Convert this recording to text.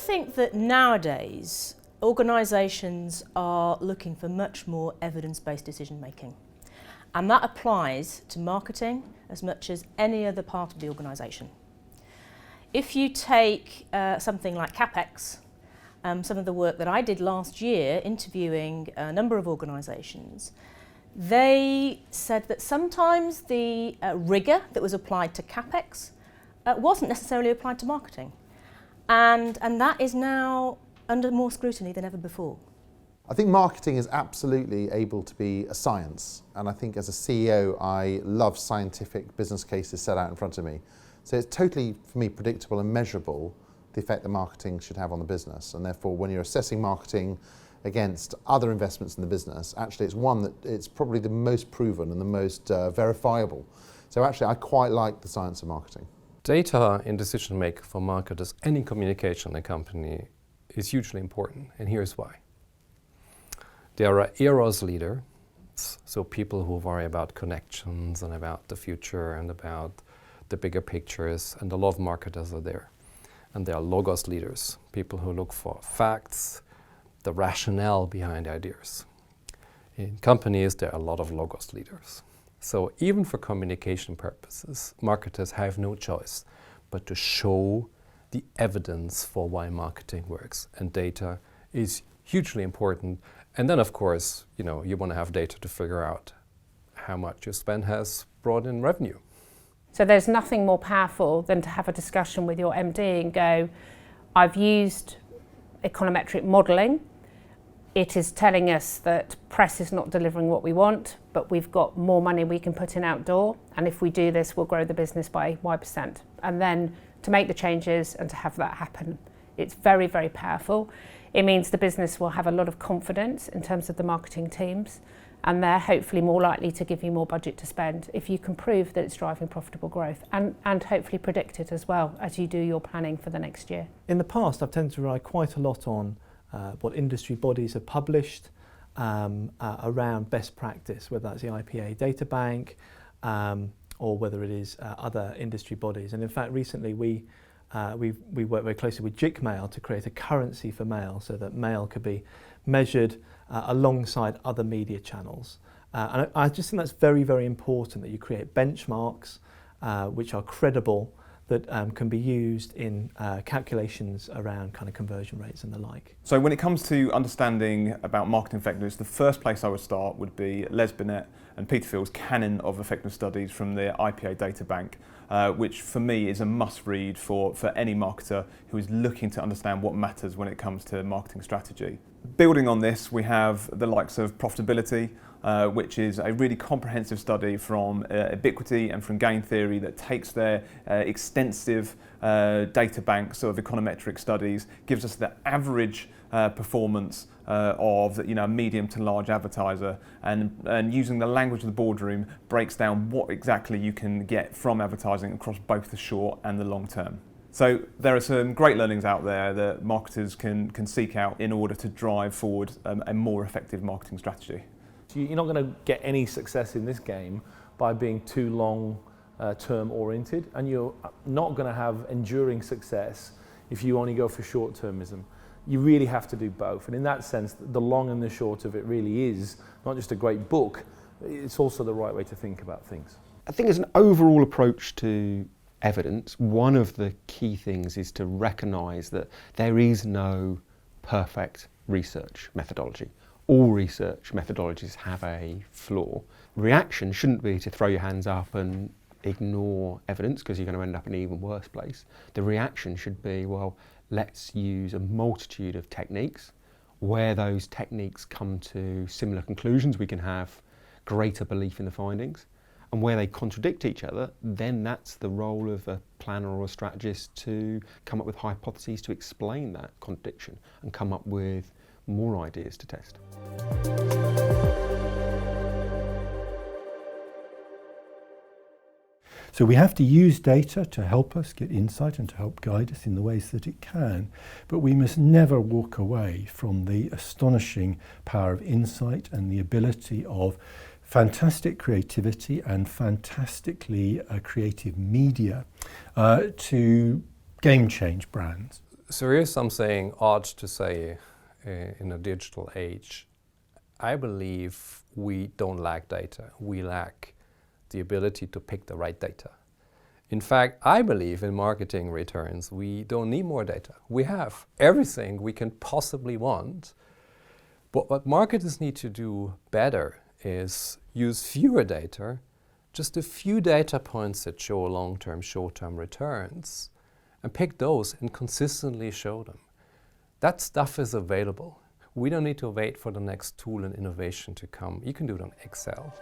think that nowadays organisations are looking for much more evidence-based decision making, and that applies to marketing as much as any other part of the organisation. If you take something like CapEx, some of the work that I did last year interviewing a number of organisations, they said that sometimes the rigour that was applied to CapEx wasn't necessarily applied to marketing. And that is now under more scrutiny than ever before. I think marketing is absolutely able to be a science, and I think as a CEO I love scientific business cases set out in front of me. So it's totally, for me, predictable and measurable the effect that marketing should have on the business, and therefore when you're assessing marketing against other investments in the business, actually it's probably the most proven and the most verifiable. So actually I quite like the science of marketing. Data in decision making for marketers, any communication in a company is hugely important, and here's why. There are eros leaders, so people who worry about connections and about the future and about the bigger pictures, and a lot of marketers are there. And there are logos leaders, people who look for facts, the rationale behind ideas. In companies, there are a lot of logos leaders. So even for communication purposes, marketers have no choice but to show the evidence for why marketing works. And data is hugely important. And then, of course, you want to have data to figure out how much your spend has brought in revenue. So there's nothing more powerful than to have a discussion with your MD and go, I've used econometric modelling. It is telling us that press is not delivering what we want, but we've got more money we can put in outdoor. And if we do this, we'll grow the business by Y%. And then to make the changes and to have that happen. It's very, very powerful. It means the business will have a lot of confidence in terms of the marketing teams, and they're hopefully more likely to give you more budget to spend if you can prove that it's driving profitable growth and hopefully predict it as well as you do your planning for the next year. In the past, I've tended to rely quite a lot on what industry bodies have published around best practice, whether that's the IPA data bank or whether it is other industry bodies. And in fact, recently we worked very closely with JIC Mail to create a currency for mail so that mail could be measured alongside other media channels. And I just think that's very, very important that you create benchmarks which are credible, that can be used in calculations around kind of conversion rates and the like. So when it comes to understanding about marketing effectiveness, the first place I would start would be Les Binet and Peter Field's Canon of Effectiveness Studies from the IPA data bank, which for me is a must-read for any marketer who is looking to understand what matters when it comes to marketing strategy. Building on this, we have the likes of Profitability, which is a really comprehensive study from Ubiquity and from Game Theory that takes their extensive data banks of econometric studies, gives us the average performance of a medium to large advertiser, and using the language of the boardroom breaks down what exactly you can get from advertising across both the short and the long term. So there are some great learnings out there that marketers can seek out in order to drive forward a more effective marketing strategy. You're not going to get any success in this game by being too long-term oriented, and you're not going to have enduring success if you only go for short-termism. You really have to do both, and in that sense, the long and the short of it really is not just a great book, it's also the right way to think about things. I think as an overall approach to evidence, one of the key things is to recognise that there is no perfect research methodology. All research methodologies have a flaw. Reaction shouldn't be to throw your hands up and ignore evidence, because you're going to end up in an even worse place. The reaction should be, well, let's use a multitude of techniques. Where those techniques come to similar conclusions, we can have greater belief in the findings. And where they contradict each other, then that's the role of a planner or a strategist to come up with hypotheses to explain that contradiction and come up with more ideas to test. So we have to use data to help us get insight and to help guide us in the ways that it can, but we must never walk away from the astonishing power of insight and the ability of fantastic creativity and fantastically creative media to game change brands. So here's something odd to say in a digital age. I believe we don't lack data. We lack the ability to pick the right data. In fact, I believe in marketing returns. We don't need more data. We have everything we can possibly want. But what marketers need to do better is use fewer data, just a few data points that show long-term, short-term returns, and pick those and consistently show them. That stuff is available. We don't need to wait for the next tool and innovation to come. You can do it on Excel.